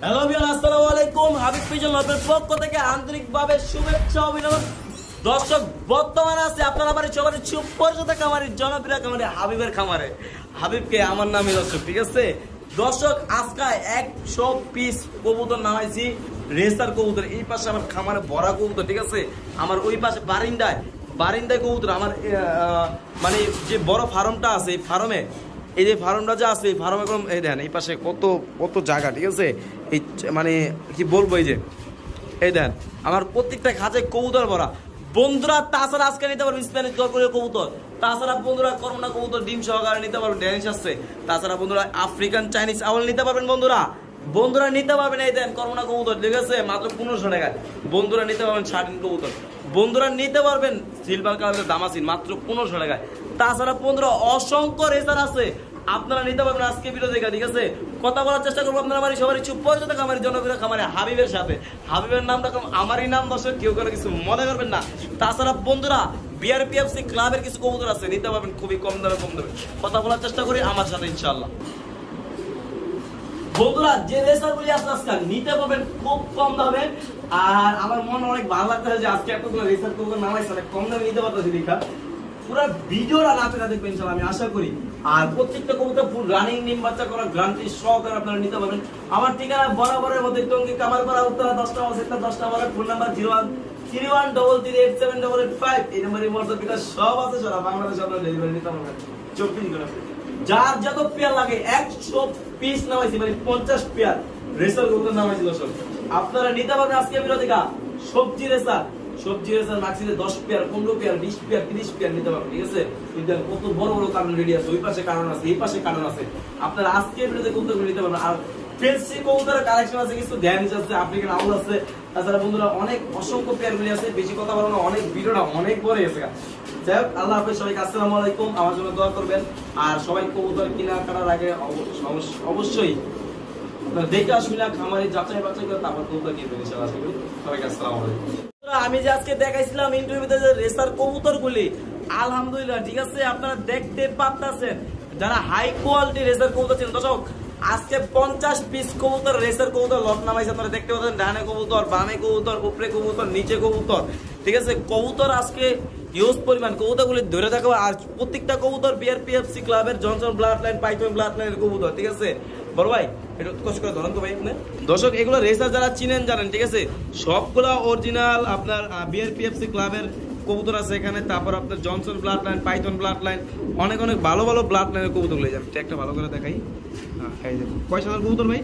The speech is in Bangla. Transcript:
হ্যালো ভিউয়ার, আসসালামু আলাইকুম। হাবিব পিজন লবের পক্ষ থেকে আন্তরিকভাবে শুভেচ্ছা অভিনন্দন। দর্শক, বর্তমানে আছে আপনারা বাড়ি সবারই সুপরিচিত খামারের জনপ্রিয় খামারে হাবিবের খামারে। হাবিবকে আমার নামে দর্শক, ঠিক আছে দর্শক। আজকে 100 পিস কবুতর নামাইছি, রেসার কবুতর। এই পাশে আমার খামারে ভরা কবুতর, ঠিক আছে। আমার ওই পাশে বারিন্দায় কবুতর। আমার মানে যে বড় ফার্মটা আছে, এই ফার্মে এই যে ফার্মটা যে আছে, এই ফার্মে এই দেন এই পাশে কত কত জায়গা, ঠিক আছে। এই মানে কি বলবো, এই যে এই দেন আমার প্রত্যেকটা খাঁচায় কবুতর ভরা বন্ধুরা। তাছাড়া আজকে নিতে পারবেন স্প্যানিশ জলপরীয় কবুতর। তাছাড়া বন্ধুরা করোনা কবুতর ডিম সহকারে নিতে পারবেন, ড্যানিশ আসছে। তাছাড়া বন্ধুরা আফ্রিকান চাইনিজ আউল নিতে পারবেন বন্ধুরা নিতে পারবেন। এই দেন করোনা কবুতর, ঠিক আছে, মাত্র 1500 টাকায় বন্ধুরা নিতে পারবেন। শার্টিন কবুতর বন্ধুরা নিতে পারবেন, সিলভার কালারের দামাসিন মাত্র 1500 টাকায়। তাছাড়া বন্ধুরা অসংখ্য রেসার আছে, আপনারা নিতে পারবেন আজকে ভিডিও দেখে, ঠিক আছে। কথা বলার চেষ্টা করবো আপনারা বাড়ি সবারই চুপ পরিচিত খামারের জনপ্রিয় খামারে হাবিবের সাথে। হাবিবের নামটা আমারই নাম দর্শক, কেউ করে কিছু মনে করবেন না। তাছাড়া বন্ধুরা বিআরপিএফসি ক্লাবের কিছু কবুতর আছে, নিতে পারবেন খুবই কম দামে। কথা বলার চেষ্টা করি আমার সাথে ইনশাআল্লাহ। বন্ধুরা যে রেসার গুলি আছে আজকে নিতে পারবেন খুব কম দামে। আর আমার মন অনেক ভালো লাগতেছে যে আজকে এতগুলো রেসার কবুতর নামাইছে, অনেক কম দামে নিতে পারতেছি দেখা। পুরো ভিডিওটা না পেলে দেখবেন ইনশাআল্লাহ, আমি আশা করি। আর প্রত্যেকটা কবুতর ফুল রানিং ডিম বাচ্চা করা গ্যারান্টি সহকারে আপনারা নিতে পারবেন। আমার ঠিকানা বরাবরের মধ্যে টঙ্গী কামারপাড়া, উত্তরা 10 নম্বর সেক্টর 10 নম্বর, ফোন নাম্বার 0131338785। এই নম্বরে মোবাইল বিকাশ সব আছে, সারা বাংলাদেশে আপনারা ডেলিভারি নিতে পারবেন 24 ঘন্টা। যার যত পেয়ার লাগে 100 পিস নামাইছি, মানে 50 পেয়ার রেসার কবুতর নামাইছি দর্শক। আপনারা নিতে পারবেন আজকে ভিডিও থেকে সবজি racer maximum 10 pair, 15 pair, 20 pair, 30 pair নিতে পারবেন, ঠিক আছে। কিন্তু কত বড় বড় কারণ রেডি আছে, ওই পাশে কারণ আছে, এই পাশে কারণ আছে। আপনারা আজকে ভিডিওতে কবুতর নিতে পারবেন। আর ফেন্সি কবুতরের কালেকশন আছে, কিছু ড্যানিশ আছে, আফ্রিকান আউল আছে। তাছাড়া বন্ধুরা অনেক অসংখ্য পেয়ার গুলি আছে। বেশি কথা বলবো না, অনেক ভিডিওটা অনেক বড় হয়েছে। যাই হোক, আল্লাহ হাফেজ সবাইকে, আসসালামু আলাইকুম। আমার জন্য দোয়া করবেন। আর সবাই কবুতর কিনা কাটার আগে অবশ্যই আপনারা দেখে আসুন, খামারে যাচাই বাছাই করে তারপর কবুতর কিনবেন ইনশাআল্লাহ। সবাইকে আসসালামু আলাইকুম। আমি যে আজকে দেখাইছিলাম ইন্টারভিউতে যে রেসার কবুতর গুলি, আলহামদুলিল্লাহ, ঠিক আছে, আপনারা দেখতে পাচ্ছেন যারা হাই কোয়ালিটি রেসার কবুতর ছিলেন দর্শক। আজকে 50 পিস কবুতর রেসার কবুতর লট নামাইছে, আপনারা দেখতে পাচ্ছেন। ডানে কবুতর, বামে কবুতর, উপরে কবুতর, নিচে কবুতর, ঠিক আছে। কবুতর আজকে হিউজ পরিমাণ কবুতরগুলি ধরে থাকবে। আর প্রত্যেকটা কবুতর বিআরপিএফসি ক্লাবের Johnson blood line, Python blood লাইনের কবুতর, ঠিক আছে। বড় ভাই এটা কষ্ট করে ধরেন তো ভাই। দর্শক এগুলো রেসার যারা চিনেন জানেন, ঠিক আছে, সবগুলা অরিজিনাল আপনার বিআরপিএফসি ক্লাবের কবুতর আছে এখানে। তারপর আপনার Johnson blood line, Python blood line, অনেক ভালো ভালো ব্লাড লাইনের কবুতর গুলো যাবে। একটা ভালো করে দেখাই, এই দেখুন কয় সালের কবুতর ভাই।